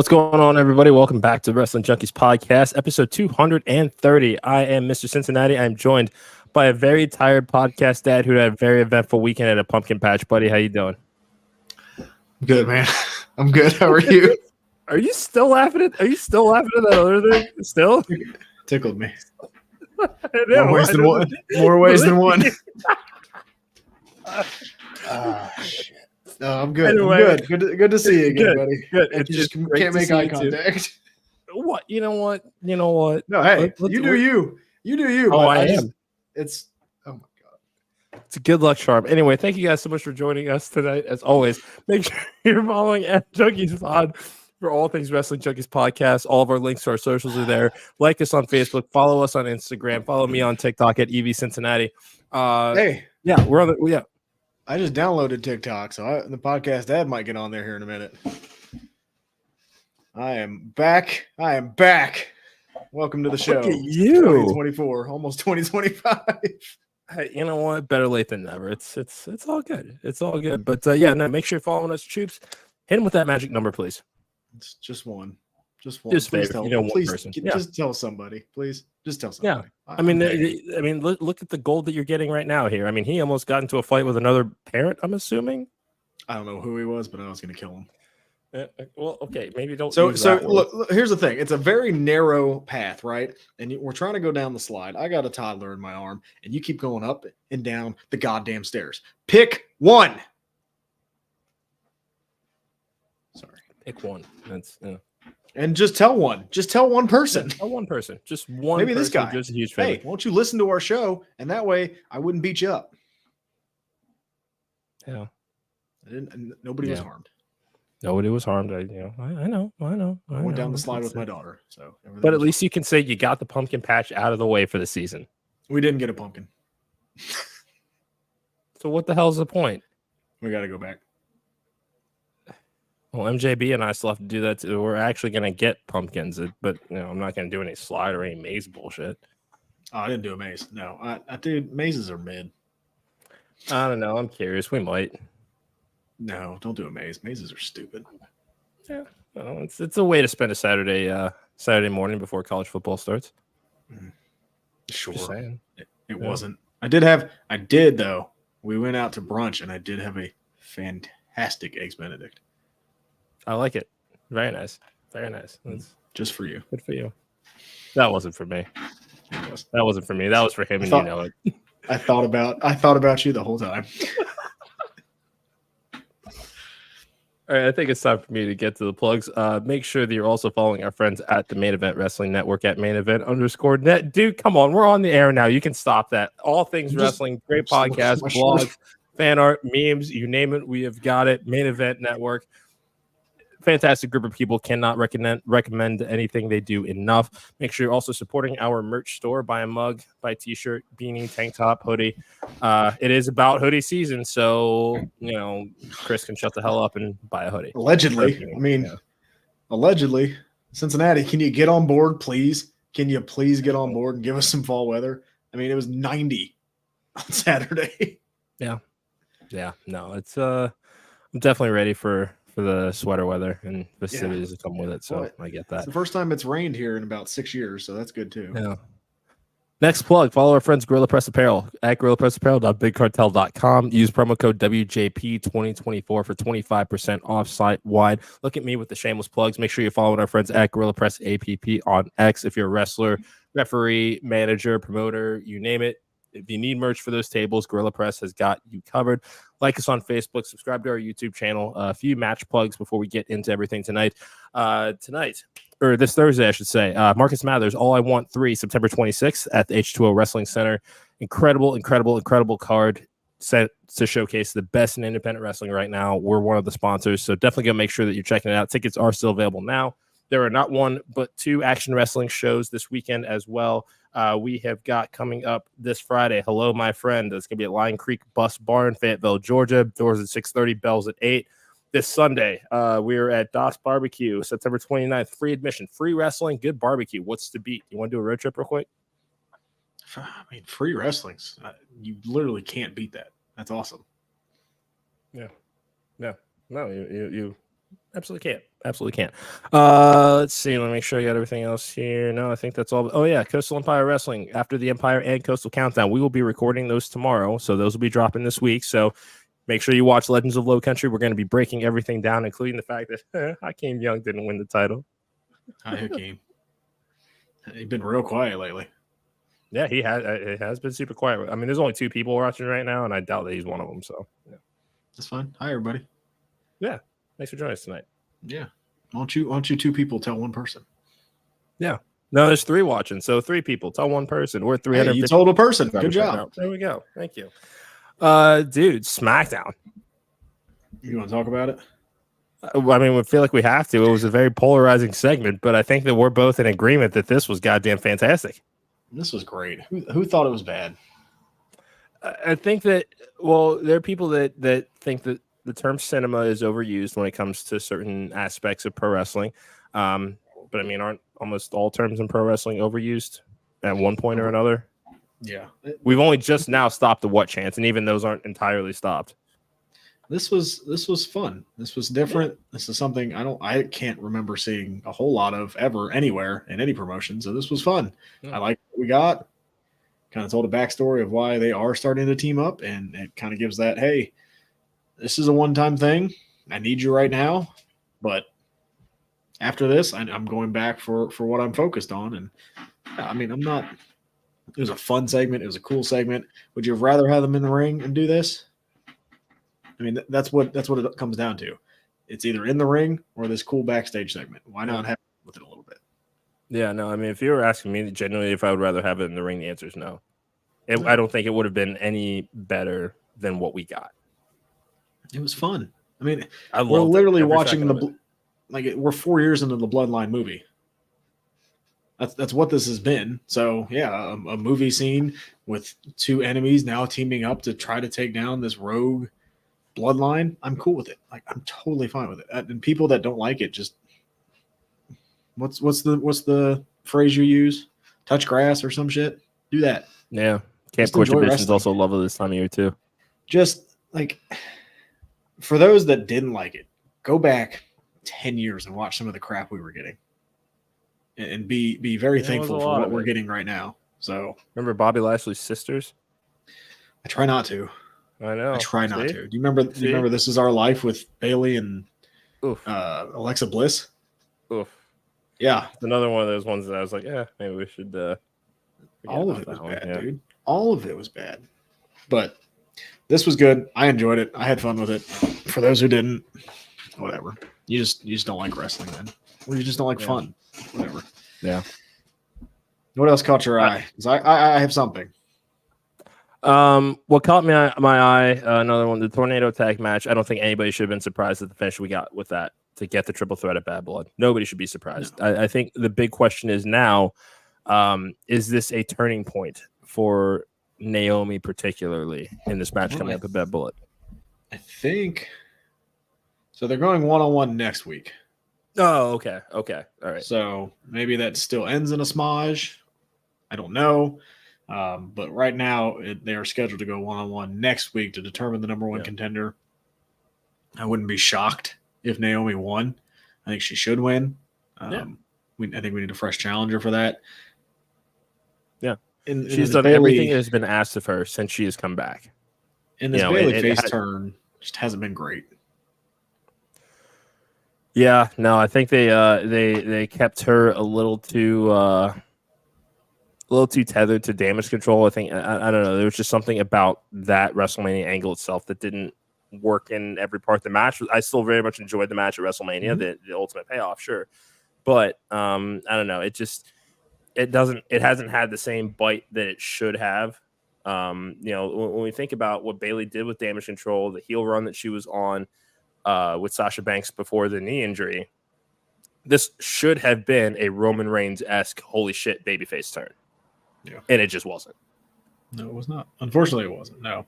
What's going on, everybody? Welcome back to Wrestling Junkies Podcast, episode 230. I am Mr. Cincinnati. I'm joined by a very tired podcast dad who had a very eventful weekend at a pumpkin patch. Buddy, how you doing? Good, man. I'm good. How are you? Are you still laughing at that other thing? Still? Tickled me. Know, More ways than one. More ways than one. Shit. No, I'm good. Anyway, I'm good. Good to see you again, buddy. Good. You just can't make eye contact. What? You know what? No, hey, you do you. You do you. Oh, I am. Oh my God. It's a good luck charm. Anyway, thank you guys so much for joining us tonight. As always, make sure you're following at Junkies Pod for all things Wrestling Junkies Podcast. All of our links to our socials are there. Like us on Facebook. Follow us on Instagram. Follow me on TikTok at EV Cincinnati. Hey. Yeah, we're on the yeah. I just downloaded TikTok, so the podcast dad might get on there here in a minute. I am back. Welcome to the show. Look at you. 2024, almost 2025. Hey, you know what? Better late than never. It's all good. It's all good. But make sure you're following us, troops. Hit him with that magic number, please. It's just one. Just please tell one person. Just tell somebody, please. Just tell somebody. Yeah. I mean, look at the gold that you're getting right now here. I mean, he almost got into a fight with another parent, I'm assuming. I don't know who he was, but I was going to kill him. Well, okay, maybe don't. So look, here's the thing. It's a very narrow path, right? And we're trying to go down the slide. I got a toddler in my arm, and you keep going up and down the goddamn stairs. Pick one. Sorry. Pick one. That's And just tell one. Just tell one person. Tell one person. Just one. Maybe person this guy. Just a huge fan. Hey, won't you listen to our show? And that way, I wouldn't beat you up. Yeah. Nobody was harmed. Nobody was harmed. I know. I went down the slide with my daughter. So, but at least you can say you got the pumpkin patch out of the way for the season. We didn't get a pumpkin. So what the hell's the point? We got to go back. Well, MJB and I still have to do that too. We're actually going to get pumpkins, but I'm not going to do any slide or any maze bullshit. Oh, I didn't do a maze. No, I did. Mazes are mid. I don't know. I'm curious. We might. No, don't do a maze. Mazes are stupid. Yeah, well, it's a way to spend a Saturday morning before college football starts. Sure. Just saying. It wasn't. I did though. We went out to brunch and I did have a fantastic eggs Benedict. I like it. Very nice. Very nice. That's just for you. Good for you. That wasn't for me. That wasn't for me. That was for him, and you know it. I thought about you the whole time. All right, I think it's time for me to get to the plugs. Make sure that you're also following our friends at the Main Event Wrestling Network at @mainevent_net. Dude, come on. We're on the air now. You can stop that. All things wrestling, great podcast, blogs, fan art, memes, you name it. We have got it. Main Event Network. Fantastic group of people. Cannot recommend anything they do enough. Make sure you're also supporting our merch store. Buy a mug, buy a t-shirt, beanie, tank top, hoodie. It is about hoodie season, so Chris can shut the hell up and buy a hoodie. Allegedly. Allegedly. Cincinnati, can you get on board, please? Can you please get on board and give us some fall weather? I mean, it was 90 on Saturday. Yeah. No, it's I'm definitely ready for the sweater weather and festivities that come with it. So I get that. It's the first time it's rained here in about 6 years, so that's good too. Yeah. Next plug, follow our friends Gorilla Press Apparel at gorillapressapparel.bigcartel.com. Use promo code WJP2024 for 25% off site-wide. Look at me with the shameless plugs. Make sure you're following our friends at Gorilla Press APP on X. If you're a wrestler, referee, manager, promoter, you name it. If you need merch for those tables, Gorilla Press has got you covered. Like us on Facebook. Subscribe to our YouTube channel. A few match plugs before we get into everything tonight. Or this Thursday, I should say. Marcus Mathers, All I Want 3, September 26th at the H2O Wrestling Center. Incredible card set to showcase the best in independent wrestling right now. We're one of the sponsors, so definitely go make sure that you're checking it out. Tickets are still available now. There are not one, but 2 action wrestling shows this weekend as well. We have got coming up this Friday. Hello, my friend. It's going to be at Lion Creek Bus Bar in Fayetteville, Georgia. Doors at 6:30, bells at 8. This Sunday, we are at Das Barbecue, September 29th. Free admission, free wrestling, good barbecue. What's to beat? You want to do a road trip real quick? I mean, free wrestling's you literally can't beat that. That's awesome. Yeah. No, you absolutely can't. absolutely can't. Let's see. Let me make sure I got everything else here. No, I think that's all. Oh yeah, Coastal Empire Wrestling after the Empire and Coastal Countdown. We will be recording those tomorrow, so those will be dropping this week. So make sure you watch Legends of Low Country. We're going to be breaking everything down, including the fact that Hakeem Young didn't win the title. Hi, Hakeem. He's been real quiet lately. Yeah, he has. It has been super quiet. I mean, there's only 2 people watching right now, and I doubt that he's one of them. So yeah. That's fine. Hi, everybody. Yeah, thanks for joining us tonight. Yeah. Why don't you 2 people tell 1 person? Yeah. No, there's 3 watching, so 3 people tell 1 person. We're 300. Hey, you told a person. Good job. Now. There we go. Thank you. Dude, SmackDown. You want to talk about it? I mean, we feel like we have to. It was a very polarizing segment, but I think that we're both in agreement that this was goddamn fantastic. This was great. Who thought it was bad? I think that, well, there are people that think that the term cinema is overused when it comes to certain aspects of pro wrestling. But I mean, aren't almost all terms in pro wrestling overused at one point or another? Yeah. We've only just now stopped the what chance, and even those aren't entirely stopped. This was fun. This was different. This is something I can't remember seeing a whole lot of ever anywhere in any promotion. So this was fun. Yeah. I like what we got. Kind of told a backstory of why they are starting to team up, and it kind of gives that, hey, this is a one-time thing. I need you right now, but after this, I'm going back for what I'm focused on. And I mean, I'm not. It was a fun segment. It was a cool segment. Would you have rather have them in the ring and do this? I mean, that's what it comes down to. It's either in the ring or this cool backstage segment. Why not have with it a little bit? Yeah, no, I mean, if you were asking me genuinely if I would rather have it in the ring, the answer is no. I don't think it would have been any better than what we got. It was fun. I mean, we're literally watching we're 4 years into the Bloodline movie. That's what this has been. So yeah, a movie scene with 2 enemies now teaming up to try to take down this rogue Bloodline. I'm cool with it. Like, I'm totally fine with it. And people that don't like it, just what's the phrase you use? Touch grass or some shit. Do that. Yeah, Camp Court Division is also lovely this time of year too. Just like, for those that didn't like it, go back 10 years and watch some of the crap we were getting, and be very thankful for what we're getting right now. So remember Bobby Lashley's sisters? I try not to. I know. I try not to. Do you remember? Do you remember This Is Our Life with Bailey and Alexa Bliss? Oof. Yeah, it's another one of those ones that I was like, yeah, maybe we should. All of it was bad, dude. All of it was bad. But this was good. I enjoyed it. I had fun with it. For those who didn't, whatever. You just don't like wrestling then, or you just don't like fun. Whatever. Yeah. What else caught your eye? Because I have something. What caught my eye, another one, the tornado tag match. I don't think anybody should have been surprised at the finish we got with that to get the triple threat at Bad Blood. Nobody should be surprised. No. I think the big question is now, is this a turning point for Naomi, particularly in this match coming up at Bad Blood? I think so. They're going 1-on-1 next week. Oh, okay. All right. So maybe that still ends in a smudge. I don't know. But right now, they are scheduled to go 1-on-1 next week to determine the number 1 contender. I wouldn't be shocked if Naomi won. I think she should win. I think we need a fresh challenger for that. Yeah. She's done everything that has been asked of her since she has come back. And this Bailey face turn just hasn't been great. Yeah, no, I think they kept her a little too tethered to damage control. I think I don't know. There was just something about that WrestleMania angle itself that didn't work in every part of the match. I still very much enjoyed the match at WrestleMania, the ultimate payoff, sure, but I don't know. It hasn't had the same bite that it should have. When we think about what Bailey did with damage control, the heel run that she was on with Sasha Banks before the knee injury, this should have been a Roman Reigns-esque holy shit babyface turn. Yeah. And it just wasn't. No, it was not. Unfortunately, it wasn't. No.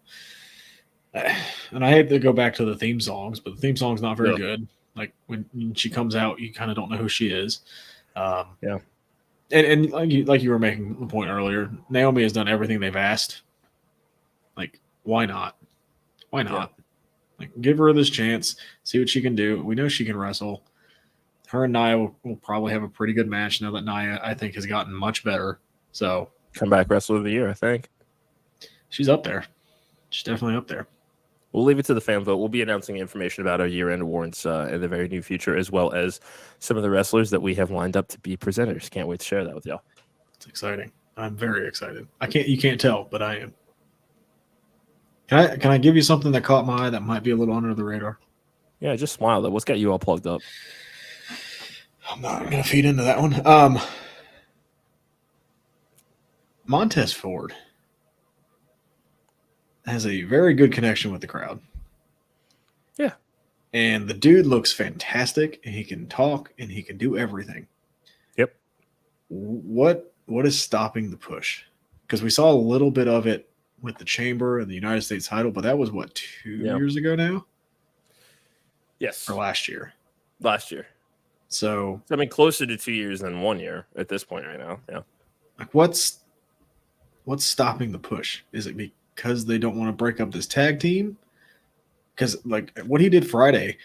And I hate to go back to the theme songs, but the theme song's not very good. Like when she comes out, you kind of don't know who she is. Yeah. And like you were making the point earlier, Naomi has done everything they've asked. Like, why not? Why not? Yeah. Like, give her this chance, see what she can do. We know she can wrestle. her and Nia will probably have a pretty good match now that Nia, I think, has gotten much better. So Comeback Wrestler of the Year, I think. She's up there. She's definitely up there. We'll leave it to the fan vote. We'll be announcing information about our year-end awards in the very near future, as well as some of the wrestlers that we have lined up to be presenters. Can't wait to share that with y'all. It's exciting. I'm very excited. You can't tell, but I am. Can I give you something that caught my eye that might be a little under the radar? Yeah, just smile though. What's got you all plugged up? I'm not gonna feed into that one. Montez Ford has a very good connection with the crowd. Yeah. And the dude looks fantastic, and he can talk, and he can do everything. Yep. What is stopping the push? Because we saw a little bit of it with the Chamber and the United States title, but that was, 2 years ago now? Yes. Or last year? Last year. So, I mean, closer to 2 years than 1 year at this point right now. Yeah. Like, what's stopping the push? Is it because they don't want to break up this tag team? Because, like, what he did Friday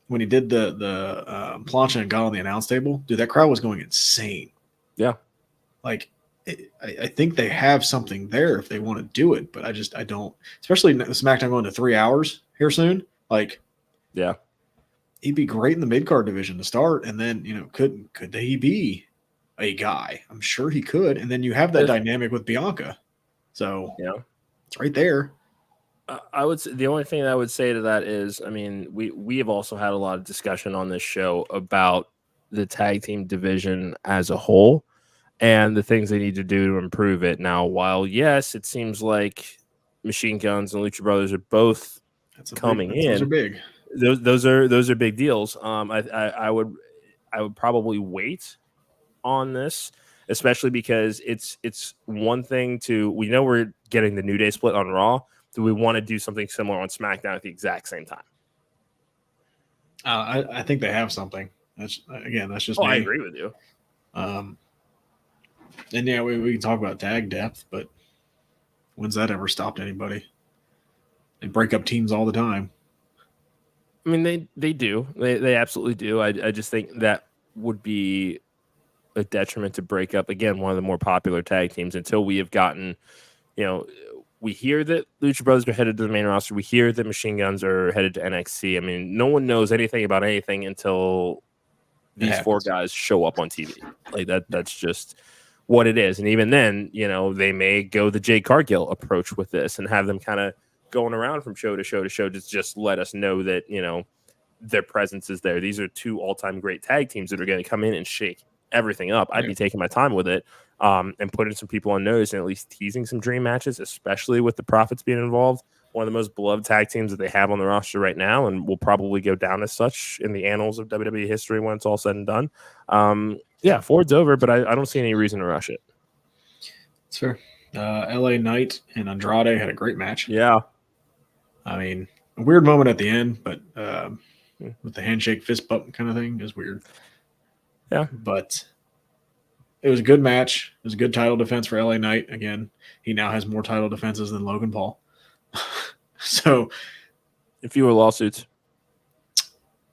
when he did the plancha and got on the announce table, dude, that crowd was going insane. Yeah. Like, I think they have something there if they want to do it, but I don't. Especially SmackDown going to 3 hours here soon. Like, yeah, he'd be great in the mid card division to start, and then could he be a guy? I'm sure he could, and then you have that dynamic with Bianca. So yeah, it's right there. I would say the only thing that I would say to that is, I mean, we have also had a lot of discussion on this show about the tag team division as a whole and the things they need to do to improve it. Now, while yes, it seems like Machine Guns and Lucha Brothers are both coming in. Those are big. Those are big deals. I would probably wait on this, especially because it's one thing we know we're getting the New Day split on Raw. Do we want to do something similar on SmackDown at the exact same time? I think they have something. That's just me. I agree with you. And yeah, we can talk about tag depth, but when's that ever stopped anybody? They break up teams all the time. I mean, they do. They absolutely do. I just think that would be a detriment to break up, again, one of the more popular tag teams until we have gotten, we hear that Lucha Brothers are headed to the main roster. We hear that Machine Guns are headed to NXT. I mean, no one knows anything about anything until these four guys show up on TV. Like that's just what it is. And even then, they may go the Jade Cargill approach with this and have them kind of going around from show to show to show to just let us know that, their presence is there. These are two all-time great tag teams that are going to come in and shake everything up. I'd be taking my time with it and putting some people on notice and at least teasing some dream matches, especially with the Profits being involved. One of the most beloved tag teams that they have on the roster right now, and will probably go down as such in the annals of WWE history when it's all said and done. Ford's over, but I don't see any reason to rush it. It's fair. LA Knight and Andrade had a great match. Yeah. I mean, a weird moment at the end, but with the handshake fist bump kind of thing is weird. Yeah. But it was a good match. It was a good title defense for LA Knight. Again, he now has more title defenses than Logan Paul. So, if you were lawsuits.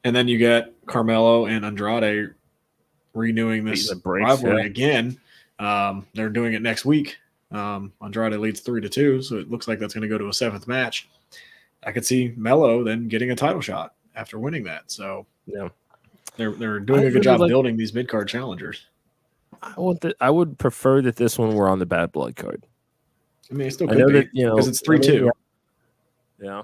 And then you got Carmelo and Andrade renewing this rivalry again. They're doing it next week. Andrade leads 3-2, so it looks like that's going to go to a 7th match. I could see Melo then getting a title shot after winning that. So yeah, they're doing a good job building these mid-card challengers. I would prefer that this one were on the Bad Blood card. I mean, it still could be because it's 3-2. Yeah.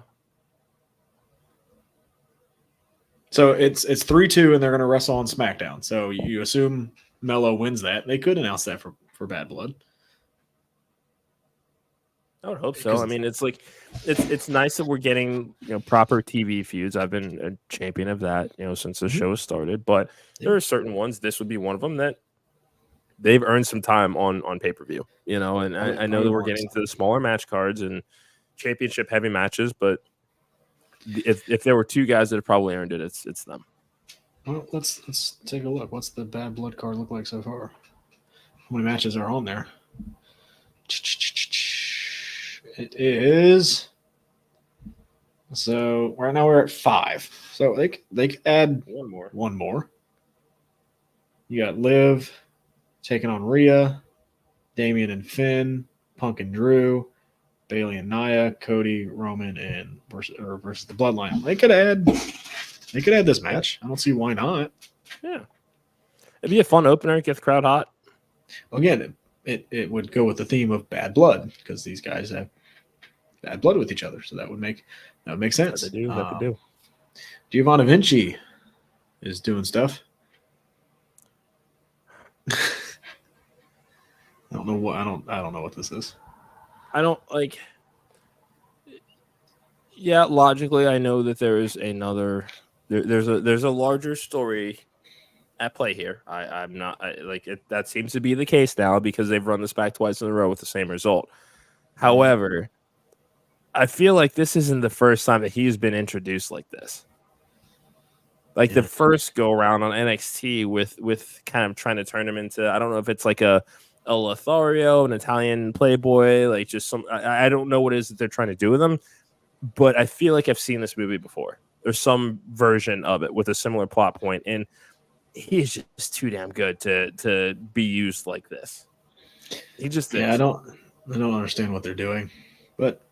So it's 3-2, and they're going to wrestle on SmackDown. So you assume Melo wins that. They could announce that for Bad Blood. I would hope so. I mean, it's like it's nice that we're getting proper TV feuds. I've been a champion of that since the show started. But there are certain ones. This would be one of them that they've earned some time on pay-per-view. And I know that we're getting to the smaller match cards and championship heavy matches, but if there were two guys that have probably earned it, it's them. Well, let's take a look. What's the Bad Blood card look like so far? How many matches are on there? It is. So right now we're at 5. So they could add one more. You got Liv taking on Rhea, Damian and Finn, Punk and Drew, Bailey and Nia, Cody, Roman, and versus the Bloodline. They could add this match. I don't see why not. Yeah, it'd be a fun opener. Get the crowd hot. Again, it would go with the theme of bad blood because these guys have bad blood with each other, so that would make sense. That they do. Giovanni Vinci is doing stuff. I don't know what this is. I don't like. Yeah, logically, I know that there is another. There's a larger story at play here. I'm not like it. That seems to be the case now because they've run this back twice in a row with the same result. However, I feel like this isn't the first time that he's been introduced like this. Like the first go around on NXT with kind of trying to turn him into, I don't know if it's like a Lothario, an Italian playboy, like just some, I don't know what it is that they're trying to do with him, but I feel like I've seen this movie before. There's some version of it with a similar plot point, and he's just too damn good to be used like this. He just is. I don't understand what they're doing, but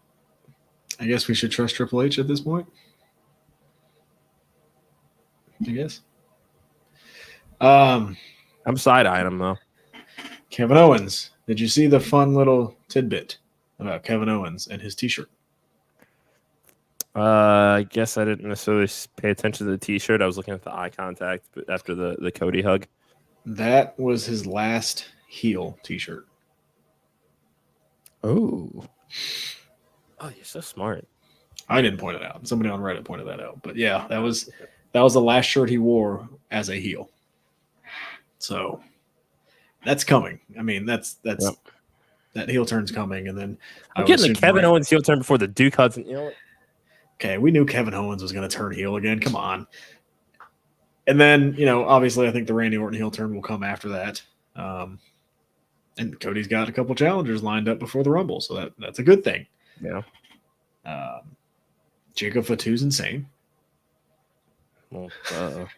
I guess we should trust Triple H at this point. I guess. I'm side-eyeing him though. Kevin Owens. Did you see the fun little tidbit about Kevin Owens and his T-shirt? I guess I didn't necessarily pay attention to the T-shirt. I was looking at the eye contact after the Cody hug. That was his last heel T-shirt. Oh, you're so smart. I didn't point it out. Somebody on Reddit pointed that out. But yeah, that was the last shirt he wore as a heel. So that's coming. I mean, that's Yep. that heel turn's coming, and then I'm getting the Kevin Owens heel turn before the Duke Hudson. You know what? Okay, we knew Kevin Owens was going to turn heel again. Come on. And then, obviously, I think the Randy Orton heel turn will come after that. And Cody's got a couple challengers lined up before the Rumble, so that's a good thing. Yeah. Jacob Fatu's insane. Well,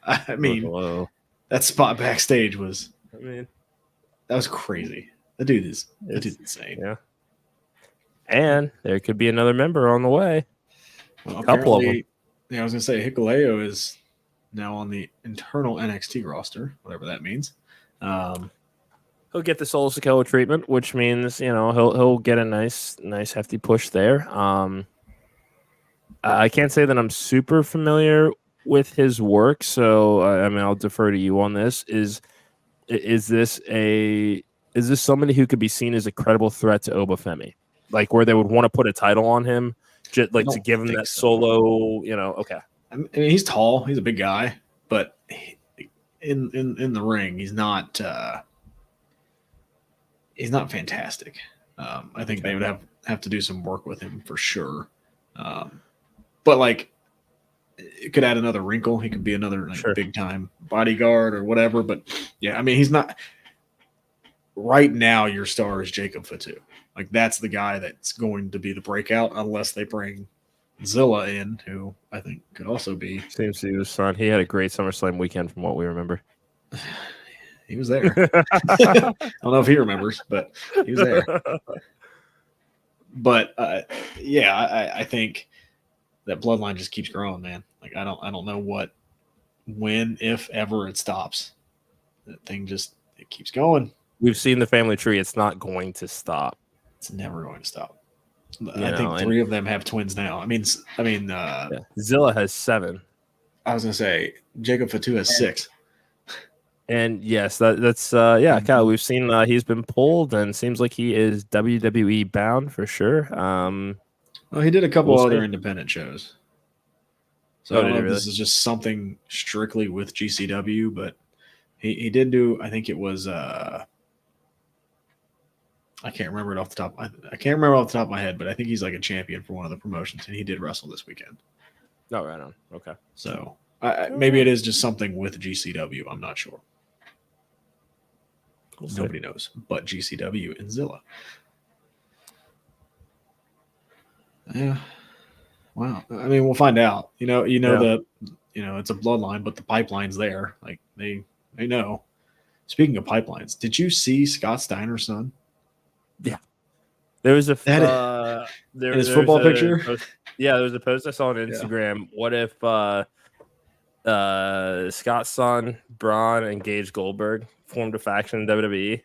I mean, that spot backstage was. That was crazy. The dude is insane. Yeah. And there could be another member on the way. Well, a couple of them. Yeah, I was gonna say Hikuleo is now on the internal NXT roster, whatever that means. He'll get the Solo Sikoa treatment, which means he'll get a nice hefty push there. I can't say that I'm super familiar with his work, so I'll defer to you on this. Is this somebody who could be seen as a credible threat to Obafemi, like where they would want to put a title on him, just like to give him that solo? Okay. I mean, he's tall, he's a big guy, but in the ring, he's not fantastic. I think they would have to do some work with him for sure. But like, it could add another wrinkle. He could be another big time bodyguard or whatever. But yeah, I mean, he's not right now. Your star is Jacob Fatu. Like that's the guy that's going to be the breakout, unless they bring Zilla in, who I think could also be. Seems he was fun. He had a great SummerSlam weekend, from what we remember. He was there. I don't know if he remembers, but he was there. But yeah, I think that bloodline just keeps growing, man. Like I don't know when, if ever it stops. That thing it keeps going. We've seen the family tree. It's not going to stop. It's never going to stop. I think 3 of them have twins now. I mean, Zilla has 7. I was gonna say Jacob Fatu has 6. And yes, that's Kyle. We've seen he's been pulled, and seems like he is WWE bound for sure. Well, he did a couple other independent shows. So I don't know if really? This is just something strictly with GCW, but he did do. I think it was. I can't remember it off the top. I can't remember off the top of my head, but I think he's like a champion for one of the promotions, and he did wrestle this weekend. Oh, right on. Okay. So maybe it is just something with GCW. I'm not sure. Nobody knows but GCW and Zilla. Yeah. Wow. I mean, we'll find out. It's a bloodline, but the pipeline's there. Like they know. Speaking of pipelines, did you see Scott Steiner's son? Yeah. There was a in his football picture. There was a post I saw on Instagram. Yeah. What if Scott's son, Braun, and Gage Goldberg formed a faction in WWE?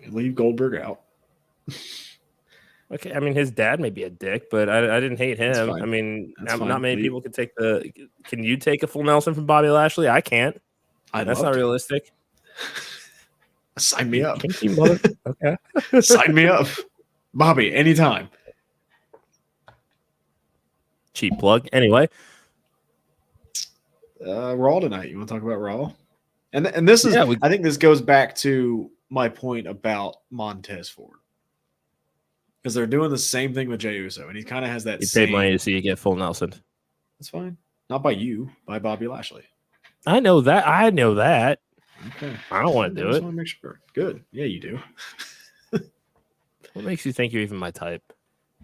Leave Goldberg out. Okay, I mean his dad may be a dick, but I didn't hate him. I mean, not many people could take the. Can you take a full Nelson from Bobby Lashley? I can't. That's not realistic. Sign me up. Okay. Sign me up, Bobby. Anytime. Cheap plug. Anyway, Raw tonight. You want to talk about Raw? And this is. I think this goes back to my point about Montez Ford. Because they're doing the same thing with Jey Uso, and he kind of has that. You paid money to see you get full Nelson. That's fine. Not by you, by Bobby Lashley. I know that. Okay. I don't want to do it. I just want to make sure. Good. Yeah, you do. What makes you think you're even my type?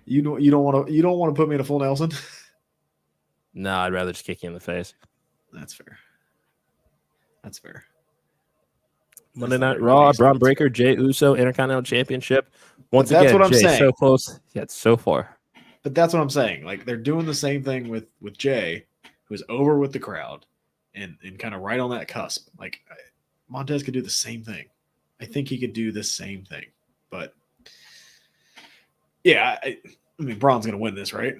You don't want to put me in a full Nelson? No, I'd rather just kick you in the face. That's fair. Monday Night Raw, Braun Breaker, Jey Uso, Intercontinental Championship. Once again, what I'm saying. So close, yet so far. But that's what I'm saying. Like they're doing the same thing with Jey, who's over with the crowd, and kind of right on that cusp. Like Montez could do the same thing. I think he could do the same thing. But yeah, I mean, Braun's going to win this, right?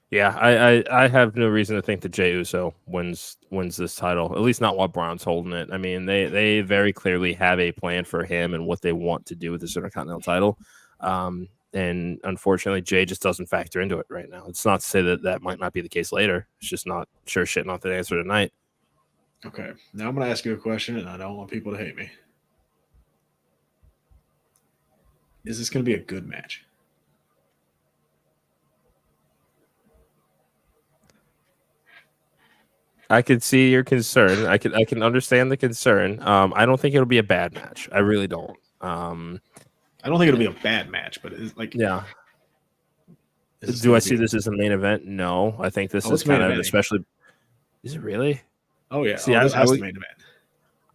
Yeah, I have no reason to think that Jey Uso wins this title, at least not while Braun's holding it. I mean, they very clearly have a plan for him and what they want to do with this Intercontinental title. And unfortunately, Jey just doesn't factor into it right now. It's not to say that might not be the case later. It's just not the answer tonight. Okay, now I'm going to ask you a question, and I don't want people to hate me. Is this going to be a good match? I can see your concern. I can understand the concern. I don't think it'll be a bad match. I really don't. I don't think it'll be a bad match, but it's like Do I see this as a main event? No, I think this is kind of especially. Is it really? Oh yeah. See, this has the main event.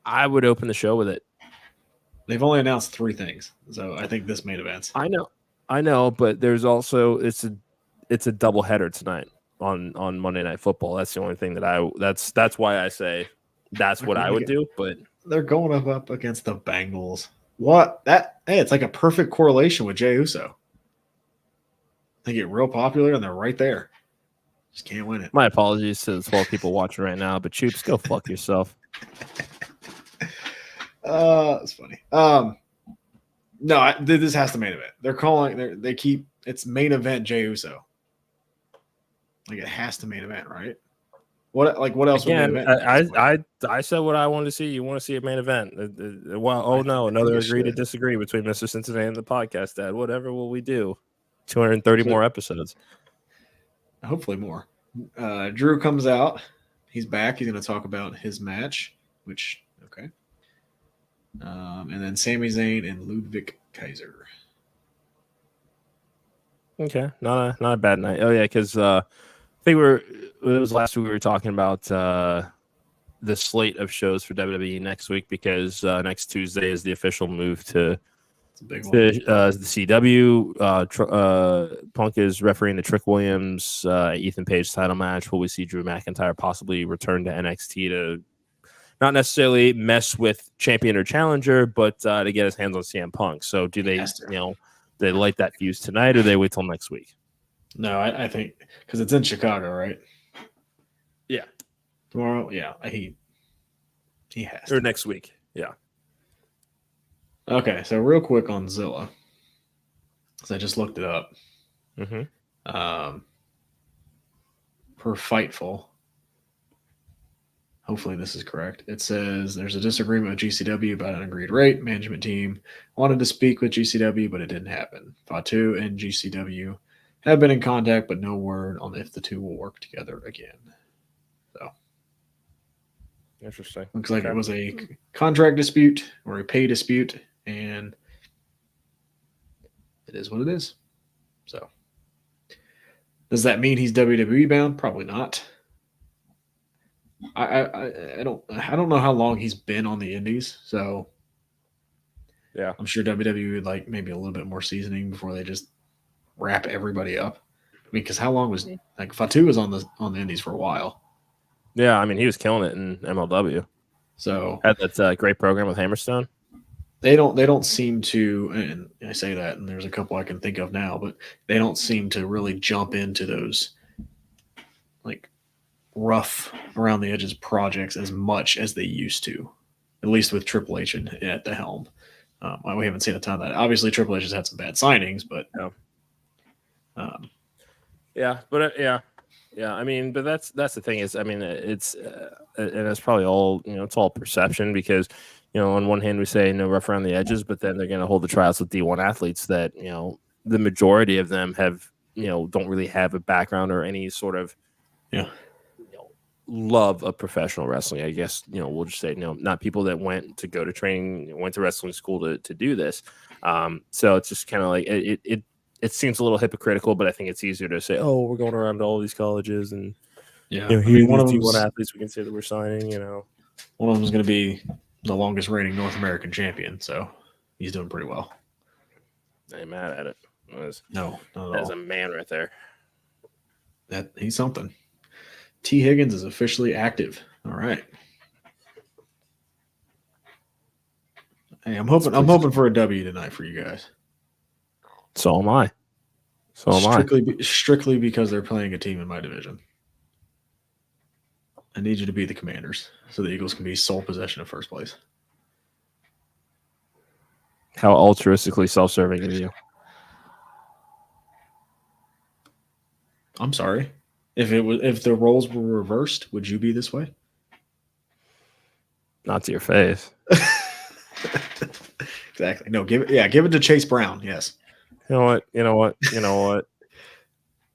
I would open the show with it. They've only announced 3 things, so I think this main event. I know, but there's also it's a double header tonight on Monday Night Football. That's the only thing that's why I say that's what I would do. But they're going up against the Bengals. It's like a perfect correlation with Jey Uso. They get real popular and they're right there. Just can't win it. My apologies to the 12 people watching right now, but Choops, go fuck yourself. It's funny. No, this has to main event. They're calling. They keep it's main event Jey Uso. Like it has to main event, right? What else? Again, would main event? I said what I wanted to see. You want to see a main event? Well, another agree to disagree between Mr. Cincinnati and the podcast, Dad. Whatever will we do? 230 more episodes. Hopefully more. Drew comes out. He's back. He's going to talk about his match, which okay. And then Sami Zayn and Ludwig Kaiser. Okay, not a bad night. Oh yeah, because I think it was last week we were talking about the slate of shows for WWE next week because next Tuesday is the official move to the CW. Punk is refereeing the Trick Williams, Ethan Page title match. Will we see Drew McIntyre possibly return to NXT to not necessarily mess with champion or challenger, but to get his hands on CM Punk? So do they, they light that fuse tonight or they wait till next week? No, I think because it's in Chicago, right? Yeah. Tomorrow, yeah. He has or next week, yeah. Okay, so real quick on Zilla, because I just looked it up. Mm-hmm. Per Fightful, hopefully this is correct. It says there's a disagreement with GCW about an agreed rate. Management team wanted to speak with GCW, but it didn't happen. Fatu and GCW have been in contact, but no word on if the two will work together again. So interesting. Looks like it was a contract dispute or a pay dispute, and it is what it is. So does that mean he's WWE bound? Probably not. I don't know how long he's been on the Indies, so Yeah. I'm sure WWE would like maybe a little bit more seasoning before they just wrap everybody up. I mean, because how long was like Fatu was on the Indies for a while, Yeah, I mean, he was killing it in MLW. so Had that great program with Hammerstone. they don't seem to, and I say that, and there's a couple I can think of now, but they don't seem to really jump into those like rough around the edges projects as much as they used to, at least with Triple H at the helm. We haven't seen a ton of that. Obviously, Triple H has had some bad signings, but yeah. I mean, but that's the thing is, I mean, it's and it's probably all it's all perception because on one hand we say no rough around the edges, but then they're going to hold the tryouts with D1 athletes that the majority of them have don't really have a background or any sort of love of professional wrestling. I guess we'll just say not people that went to go to training, went to wrestling school to do this. So it's just kind of like it seems a little hypocritical, but I think it's easier to say, oh, we're going around to all these colleges and one of these D1 athletes we can say that we're signing. One of them is going to be the longest reigning North American champion, so he's doing pretty well. I ain't mad at it. No, that's a man right there. That he's something. T. Higgins is officially active. All right. Hey, I'm hoping for a W tonight for you guys. So am I. Strictly because they're playing a team in my division. I need you to be the Commanders so the Eagles can be sole possession of first place. How altruistically self-serving of you. I'm sorry. If the roles were reversed, would you be this way? Not to your face. Exactly. No, give it to Chase Brown. Yes. You know what?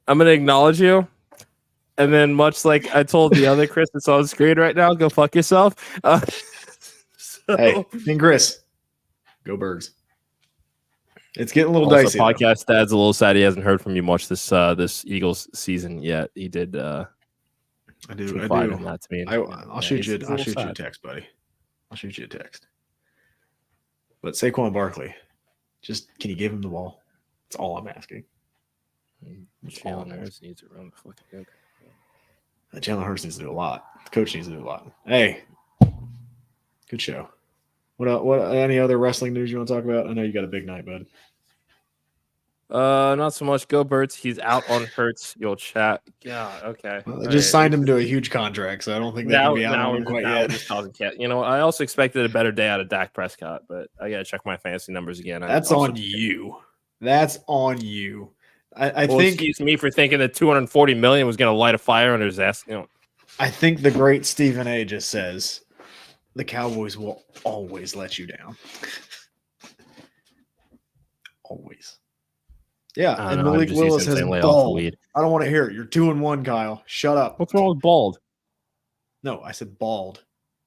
I'm gonna acknowledge you. And then, much like I told the other Chris that's on screen right now, go fuck yourself. Hey, King Chris, go Birds. It's getting a little also, dicey. Podcast Dad's a little sad he hasn't heard from you much this Eagles season yet. He did. I do. That to me. I'll shoot you. I'll shoot you a text, buddy. I'll shoot you a text. But Saquon Barkley, just can you give him the ball? That's all I'm asking. Jalen Hurts needs to run the fucking joke. Jalen Hurts needs to do a lot. The coach needs to do a lot. Hey, good show. What? Any other wrestling news you want to talk about? I know you got a big night, bud. Not so much. Go Birds. He's out on Hurts. You'll chat. Yeah. Okay. Well, they just signed him to a huge contract, so I don't think they can be out on him quite yet. I also expected a better day out of Dak Prescott, but I gotta check my fantasy numbers again. That's on you. That's on you. I think. Excuse me for thinking that $240 million was going to light a fire under his ass. I think the great Stephen A. just says the Cowboys will always let you down. Always. Yeah, and Malik Willis has bald. I don't want to hear it. You're 2-1, Kyle. Shut up. What's wrong with bald? No, I said bald.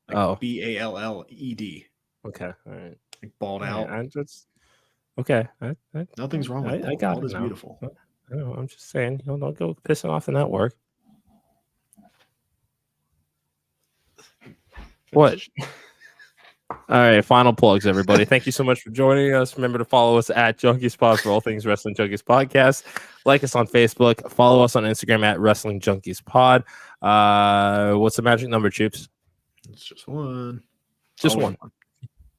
Like BALLED. Okay, all right. Like bald out. Okay. Nothing's wrong with bald. I got bald it is now. beautiful. I know. I'm just saying. Don't go pissing off the network. What? All right, final plugs, everybody. Thank you so much for joining us. Remember to follow us at Junkies Pod for all things Wrestling Junkies Podcast. Like us on Facebook. Follow us on Instagram at Wrestling Junkies Pod. What's the magic number, Choops? It's just one. Just one.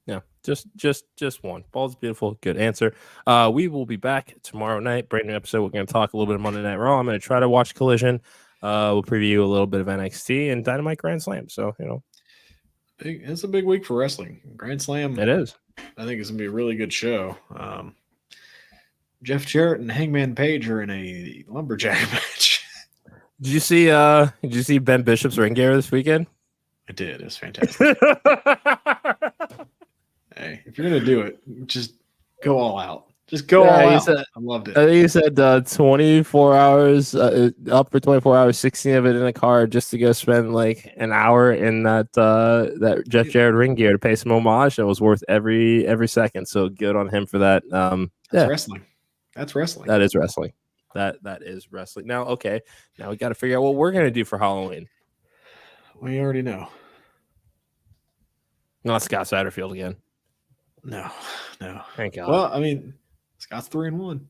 Yeah, just one. Ball's beautiful. Good answer. We will be back tomorrow night. Brand new episode. We're going to talk a little bit of Monday Night Raw. I'm going to try to watch Collision. We'll preview a little bit of NXT and Dynamite Grand Slam. So, it's a big week for wrestling. Grand Slam. It is. I think it's going to be a really good show. Jeff Jarrett and Hangman Page are in a lumberjack match. Did you see Ben Bishop's ring gear this weekend? I did. It was fantastic. Hey, if you're going to do it, just go all out. Just go all out. I loved it. I think he said 24 hours, up for 24 hours, 16 of it in a car just to go spend like an hour in that Jeff Jarrett ring gear to pay some homage. It was worth every second. So good on him for that. That's wrestling. That's wrestling. That is wrestling. That is wrestling. Now we got to figure out what we're going to do for Halloween. We already know. Not Scott Satterfield again. No. Thank God. Well, I mean, Scott's 3-1.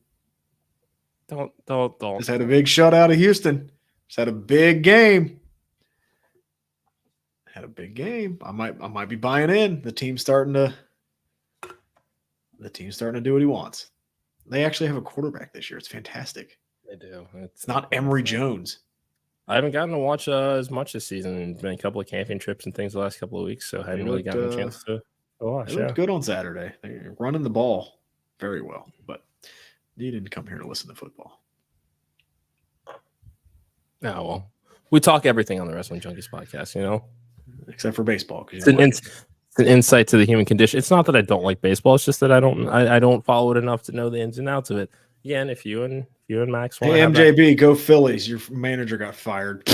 Don't. Just had a big shutout of Houston. Just had a big game. I might be buying in. The team's starting to do what he wants. They actually have a quarterback this year. It's fantastic. They do. It's not Emory Jones. I haven't gotten to watch as much this season. There's been a couple of camping trips and things the last couple of weeks, so I haven't really gotten a chance to watch. They looked good on Saturday. They're running the ball very well, but you didn't come here to listen to football. No, well, we talk everything on the Wrestling Junkies podcast, you know, except for baseball. It's an insight to the human condition. It's not that I don't like baseball; it's just that I don't follow it enough to know the ins and outs of it. Again, if you and Max want, hey MJB, go Phillies! Your manager got fired.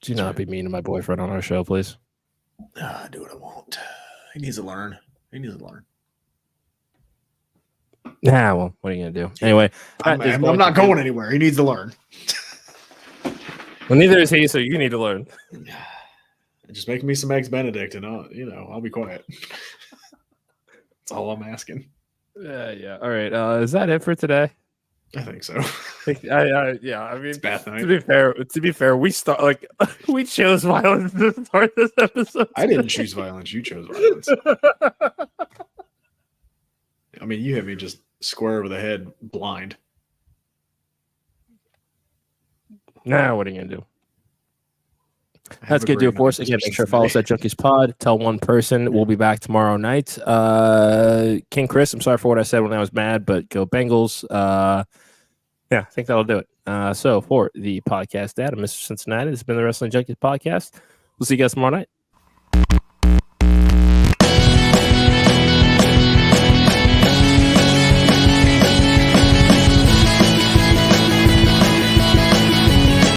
Do not be mean to my boyfriend on our show, please. I do what I want. He needs to learn. Nah, well, what are you gonna do? Anyway, I'm not going anywhere. He needs to learn. Well, neither is he, so you need to learn. Just make me some eggs Benedict, and I'll be quiet. That's all I'm asking. Yeah. All right. Is that it for today? I think so. Yeah. I mean, it's bath night. To be fair, we chose violence to start this episode. I didn't choose violence. You chose violence. I mean, you had me just square over the head, blind. Nah, what are you gonna do? That's good to do for us. Again, make sure to follow us at Junkies Pod. Tell one person. We'll be back tomorrow night. King Chris, I'm sorry for what I said when I was mad, but go Bengals. Yeah, I think that'll do it. So for the podcast dad, Mr. Cincinnati, this has been the Wrestling Junkies Podcast. We'll see you guys tomorrow night.